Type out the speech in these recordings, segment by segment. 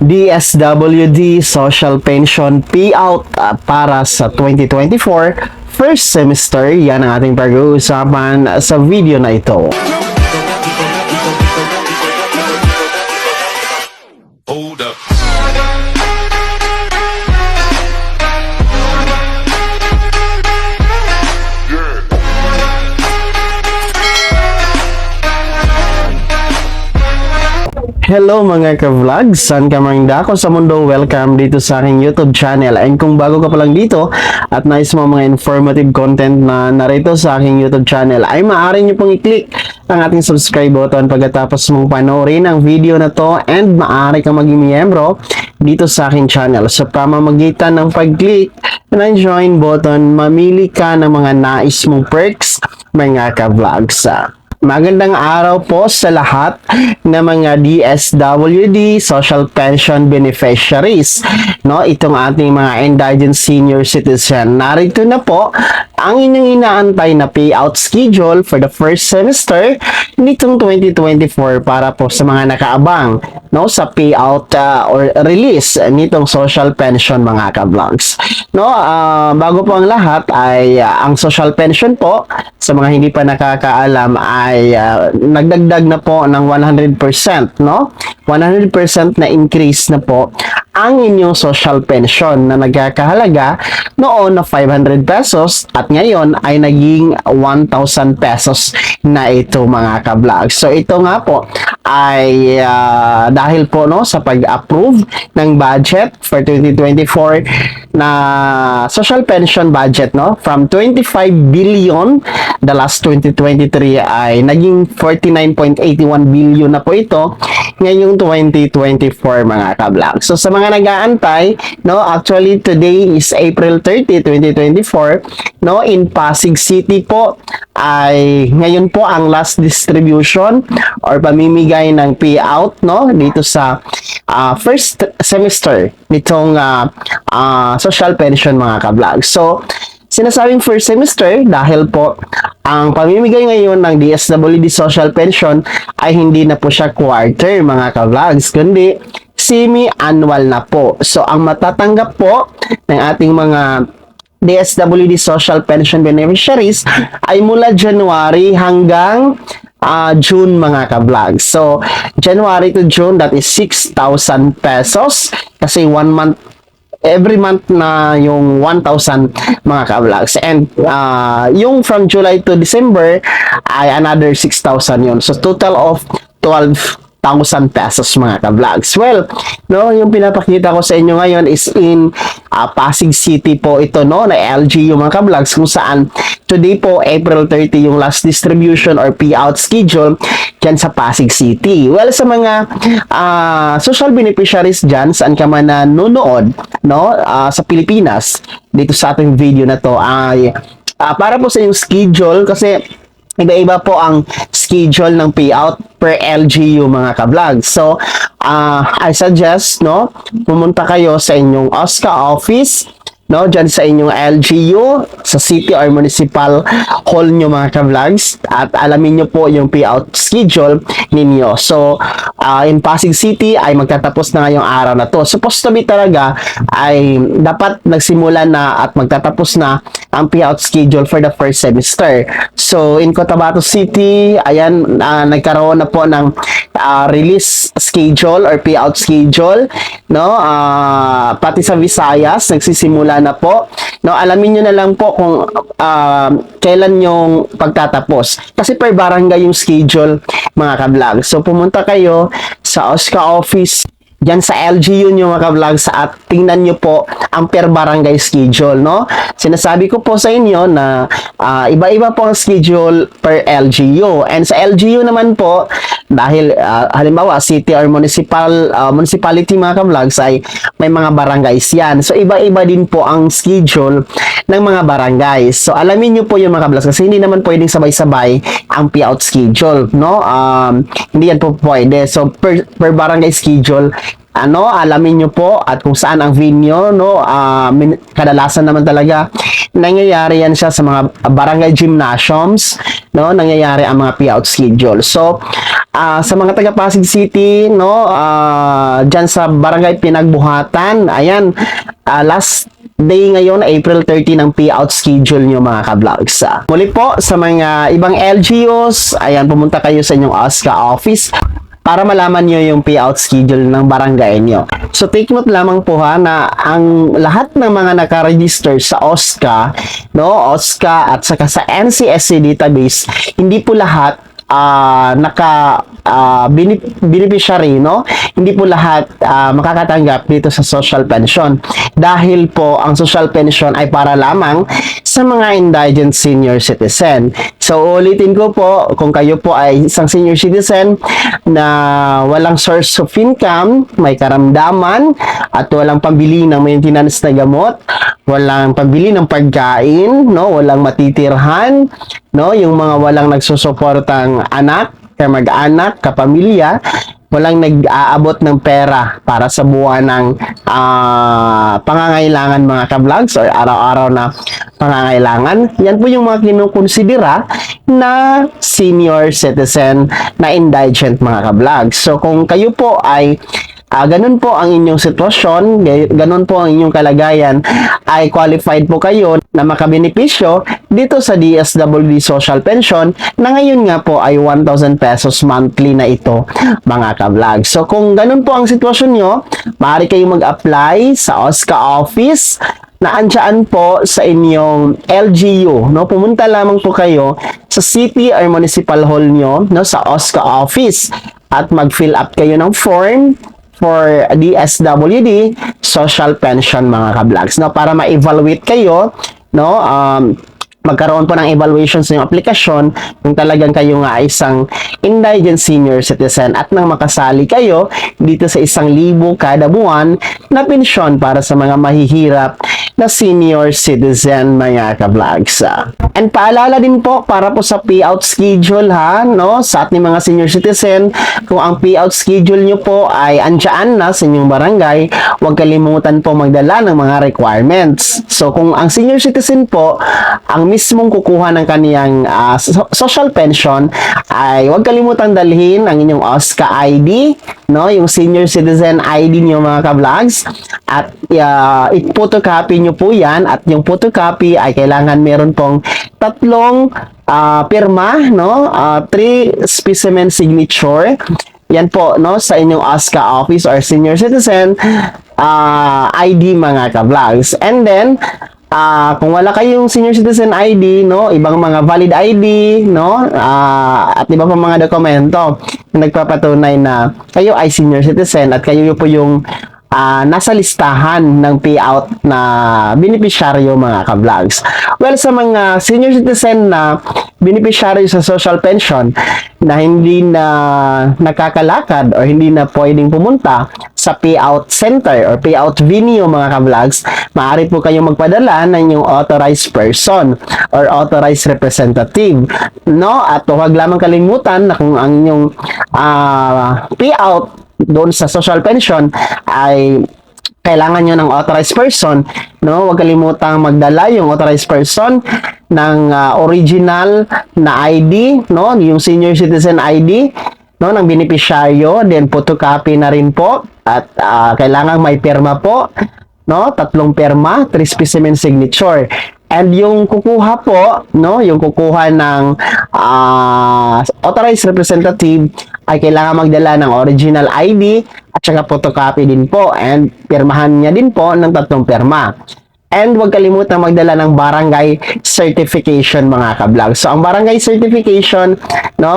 DSWD Social Pension Payout para sa 2024 first semester. Yan ang ating pag-uusapan sa video na ito. Hold up. Hello mga ka-vlogs, saan ka mang dako sa mundo, welcome dito sa aking YouTube channel. And kung bago ka pa lang dito at nais mo mga informative content na narito sa aking YouTube channel, ay maaari nyo pong i-click ang ating subscribe button pagkatapos mong panoorin ang video na to, and maaari kang maging miyembro dito sa aking channel. Sa pamamagitan ng pag-click ng join button, mamili ka ng mga nais mong perks mga ka-vlogs. Magandang araw po sa lahat ng mga DSWD Social Pension Beneficiaries. No, itong ating mga indigent senior citizen. Narito na po ang inyong inaantay na payout schedule for the first semester nitong 2024 para po sa mga nakaabang, no, sa payout or release nitong social pension mga ka-vlogs. No, bago po ang lahat ay ang social pension po sa mga hindi pa nakakaalam ay nagdagdag na po ng 100%, no? 100% na increase na po ang inyong social pension na nagkakahalaga noon na 500 pesos at ngayon ay naging 1,000 pesos na ito mga ka-vlog. So ito nga po ay dahil po no sa pag-approve ng budget for 2024 na social pension budget, no, from 25 billion the last 2023 ay naging 49.81 billion na po ito ngayong 2024 mga ka-vlog. So sa mga nag-aantay, no, actually today is April 30, 2024, no, in Pasig City po ay ngayon po ang last distribution or pamimigay ng payout, no, dito sa first semester nitong social pension mga ka-vlog. So sinasabing first semester dahil po ang pamimigay ngayon ng DSWD Social Pension ay hindi na po siya quarter mga ka-vlogs, kundi semi-annual na po. So ang matatanggap po ng ating mga DSWD Social Pension Beneficiaries ay mula January hanggang June mga ka-vlogs. So January to June, that is 6,000 pesos kasi 1 month every month na yung 1,000 mga ka-vlogs. And yung from July to December ay another 6,000 yun. So total of 12,000 pesos mga ka-vlogs. Well, no, yung pinapakita ko sa inyo ngayon is in Pasig City po ito, no, na LGU mga ka-vlogs, kung saan today po April 30 yung last distribution or payout schedule dyan sa Pasig City. Well, sa mga social beneficiaries dyan, saan ka man nanonood, no, sa Pilipinas, dito sa ating video na to ay para po sa yung schedule kasi iba-iba po ang schedule ng payout per LGU mga ka-vlog. So, I suggest, no, pumunta kayo sa inyong OSCA office, no, dyan sa inyong LGU, sa city or municipal hall nyo mga ka-vlogs, at alamin nyo po yung payout schedule ninyo. So, in Pasig City ay magtatapos na ngayong araw na to. Supposed to be talaga ay dapat nagsimula na at magtatapos na ang payout schedule for the first semester. So, in Cotabato City, ayan, nagkaroon na po ng release schedule or payout schedule, no, pati sa Visayas, nagsisimula na po. No, alamin nyo na lang po kung kailan yung pagtatapos. Kasi per barangay yung schedule mga ka-vlog. So, pumunta kayo sa OSCA office dyan sa LGU nyo mga ka-vlogs at tingnan nyo po ang per barangay schedule, no? Sinasabi ko po sa inyo na iba-iba po ang schedule per LGU. And sa LGU naman po, dahil halimbawa city or municipality mga ka-vlogs ay may mga barangays yan. So iba-iba din po ang schedule ng mga barangays. So alamin nyo po yung mga ka-vlogs kasi hindi naman pwedeng sabay-sabay ang payout schedule, no? Hindi yan po pwede. So per barangay schedule, alamin nyo po at kung saan ang venue, no, kadalasan naman talaga nangyayari yan siya sa mga barangay gymnasiums, no? Nangyayari ang mga payout schedule. So, sa mga taga Pasig City, no, dyan sa barangay Pinagbuhatan, ayan, last day ngayon, April 30 ng payout schedule nyo mga ka-vlogs. Muli po, sa mga ibang LGUs, ayan, pumunta kayo sa inyong OSCA office para malaman nyo yung payout schedule ng barangay nyo. So, take note lamang po ha, na ang lahat ng mga nakaregister sa OSCA, no, OSCA at saka sa NCSC database, hindi po lahat beneficiary, no? Hindi po lahat makakatanggap dito sa social pension dahil po ang social pension ay para lamang sa mga indigent senior citizen. So ulitin ko po, kung kayo po ay isang senior citizen na walang source of income, may karamdaman at walang pambili ng maintenance na gamot, walang pambili ng pagkain, no, walang matitirhan, no, yung mga walang nagsusuportang anak, kamag-anak, kapamilya, walang nag-aabot ng pera para sa buwan ng pangangailangan mga ka-vlogs or araw-araw na pangangailangan. Yan po yung mga kinukonsidera na senior citizen na indigent mga ka-vlogs. So kung kayo po ay ganun po ang inyong sitwasyon, ganun po ang inyong kalagayan, ay qualified po kayo na makabenepisyo dito sa DSWD Social Pension na ngayon nga po ay 1,000 pesos monthly na ito mga ka-vlog. So kung ganun po ang sitwasyon nyo, maaari kayong mag-apply sa OSCA office na andyan po sa inyong LGU, no? Pumunta lamang po kayo sa city or municipal hall nyo, no, sa OSCA office at mag-fill up kayo ng form for DSWD social pension mga ka-vlogs, no, para ma-evaluate kayo, no, magkaroon po ng evaluation sa inyong aplikasyon kung talagang kayo nga ay isang indigent senior citizen at nang makasali kayo dito sa 1,000 kada buwan na pensyon para sa mga mahihirap na senior citizen mga ka-vlogs. And paalala din po para po sa payout schedule ha, no, sa ating mga senior citizen, kung ang payout schedule nyo po ay andyan na sa inyong barangay, huwag kalimutan po magdala ng mga requirements. So kung ang senior citizen po ang mismong kukuha ng kaniyang social pension, ay huwag kalimutang dalhin ang inyong OSCA ID, no, yung senior citizen ID niyo mga ka-vlogs, at i-photocopy nyo po yan, at yung photocopy ay kailangan meron pong 3 pirma, no, 3 specimen signature. Yan po, no, sa inyong OSCA office or senior citizen ID mga ka-vlogs. And then kung wala kayong senior citizen ID, no, ibang mga valid ID, no, at iba pa mga dokumento na nagpapatunay na kayo ay senior citizen at kayo po yung nasa listahan ng payout na beneficiaryo mga ka-vlogs. Well, sa mga senior citizen na beneficiaryo sa social pension na hindi na nakakalakad or hindi na pwedeng pumunta sa payout center or payout venue mga ka-vlogs, maaari po kayong magpadala ng yung authorized person or authorized representative, no? At huwag lamang kalimutan na kung ang inyong payout doon sa social pension ay kailangan nyo ng authorized person, no, huwag kalimutang magdala yung authorized person ng original na ID, no, yung senior citizen ID, no, ng beneficiaryo, then photocopy na rin po, at kailangan may pirma po, no, 3 pirma, 3 specimen signature. And yung kukuha po, no, yung kukuha ng authorized representative ay kailangan magdala ng original ID at saka photocopy din po, and pirmahan niya din po ng 3 pirma. And huwag kalimutan magdala ng barangay certification mga ka-vlog. So ang barangay certification, no,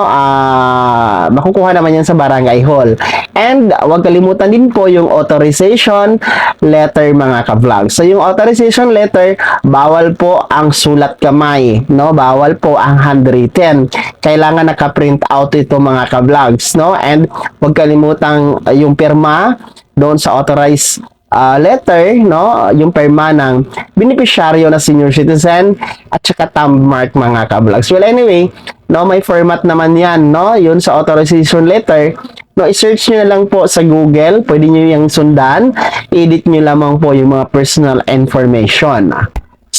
makukuha naman yan sa barangay hall. And huwag kalimutan din po yung authorization letter mga ka-vlog. So yung authorization letter, bawal po ang sulat kamay, no, bawal po ang handwritten. Kailangan naka-print out ito mga ka-vlogs, no. And huwag kalimutan yung pirma doon sa authorized letter, no, yung pirma ng beneficiaryo na senior citizen at saka thumb mark mga ka-vlogs. Well, anyway, no, may format naman yan, no, yun sa authorization letter, no, i-search nyo na lang po sa Google, pwede nyo yung sundan, edit nyo lamang po yung mga personal information.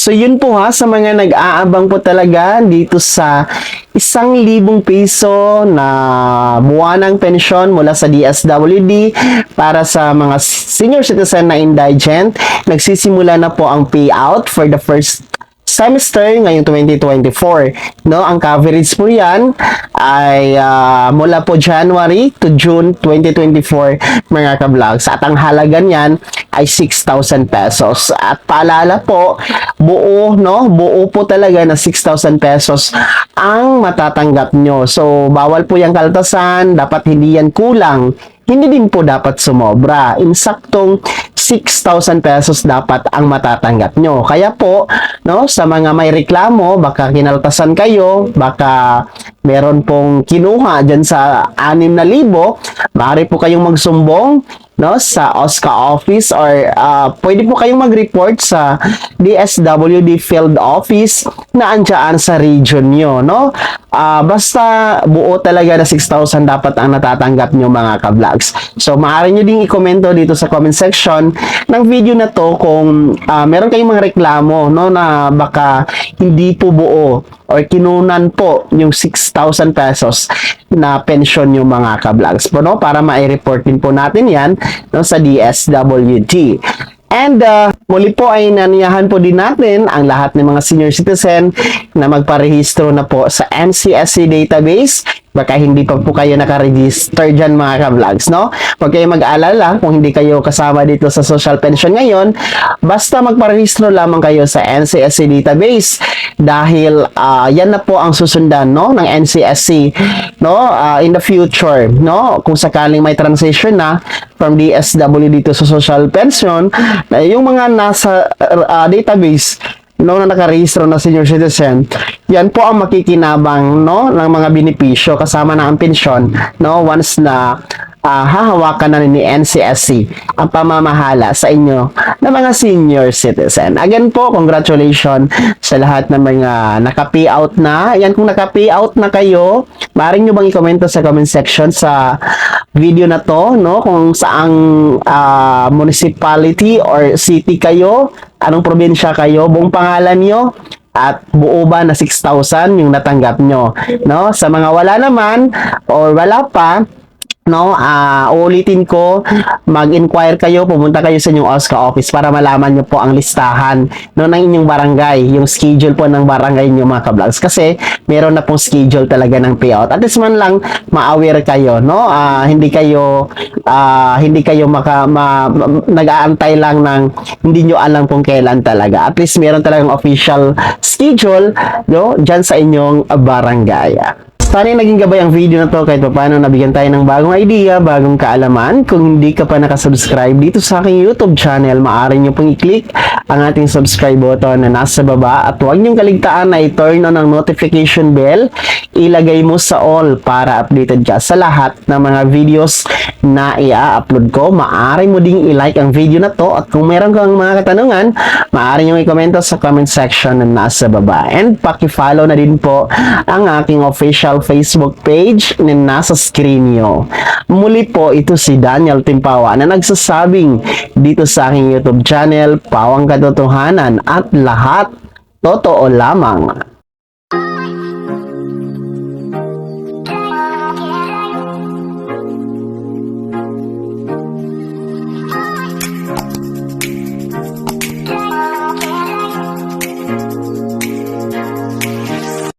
So yun po ha, sa mga nag-aabang po talaga dito sa 1,000 piso na buwanang pensyon mula sa DSWD para sa mga senior citizen na indigent, nagsisimula na po ang payout for the first semester ngayong 2024. No, ang coverage po yan ay mula po January to June 2024 mga ka-vlogs. At ang halaga niyan ay 6,000 pesos. At paalala po, buo po talaga na 6,000 pesos ang matatanggap nyo. So, bawal po yung kaltasan, dapat hindi yan kulang. Hindi din po dapat sumobra. Insaktong 6,000 pesos dapat ang matatanggap nyo. Kaya po, no, sa mga may reklamo, baka kinaltasan kayo, baka meron pong kinuha dyan sa 6,000, maaari po kayong magsumbong, no, sa OSCA office or pwede po kayong mag-report sa DSWD field office na andyan sa region nyo, no? Basta buo talaga na 6,000 dapat ang natatanggap nyo mga ka-vlogs. So, maaari nyo ding i-komento dito sa comment section ng video na to kung meron kayong mga reklamo, no, na baka hindi po buo or kinunan po yung 6,000 pesos na pensyon yung mga ka-vlogs po, no? Para ma-report din po natin yan, no, sa DSWD. And muli po ay naniyahan po din natin ang lahat ng mga senior citizen na magparehistro na po sa NCSC database. Baka hindi pa po kayo nakaregister dyan mga ka-vlogs, no? Huwag kayo mag-aalala kung hindi kayo kasama dito sa social pension ngayon. Basta magparehistro lamang kayo sa NCSC database dahil yan na po ang susundan, no, ng NCSC, no, in the future, no? Kung sakaling may transition na from DSW dito sa social pension, yung mga nasa database, no, na nakarehistro na senior citizen, yan po ang makikinabang, no, ng mga benepisyo kasama na ang pensyon, no, once na hahawakan na ni NCSC ang pamamahala sa inyo na mga senior citizen. Again po, congratulations sa lahat ng mga naka-payout na. Yan, kung naka-payout na kayo, maaari nyo bang i-komento sa comment section sa video na to, no, kung saang municipality or city kayo, anong probinsya kayo, buong pangalan nyo, at buo ba na 6,000 yung natanggap nyo, no? Sa mga wala naman or wala pa, no, uulitin ko, mag-inquire kayo, pumunta kayo sa inyong OSCA office para malaman nyo po ang listahan, no, ng inyong barangay, yung schedule po ng barangay nyo mga ka-vlogs, kasi meron na pong schedule talaga ng payout. At least man lang ma-aware kayo, no, hindi kayo nag-aantay lang ng hindi nyo alam kung kailan talaga. At least meron talagang official schedule, no, dyan sa inyong barangay. Sana naging gabay ang video na to kahit paano nabigyan tayo ng bagong idea, bagong kaalaman. Kung hindi ka pa nakasubscribe dito sa aking YouTube channel, maaari nyo pong i-click ang ating subscribe button na nasa baba at huwag niyong kaligtaan na i-turn on ang notification bell. Ilagay mo sa all para updated ka sa lahat ng mga videos na i-upload ko. Maaari mo ding i-like ang video na to at kung meron kang mga katanungan, maaari nyo i-komento sa comment section na nasa baba. And paki-follow na din po ang aking official Facebook page na nasa screen nyo. Muli po, ito si Daniel Timpawa na nagsasabing dito sa aking YouTube channel, Pawang Katotohanan at lahat totoo lamang.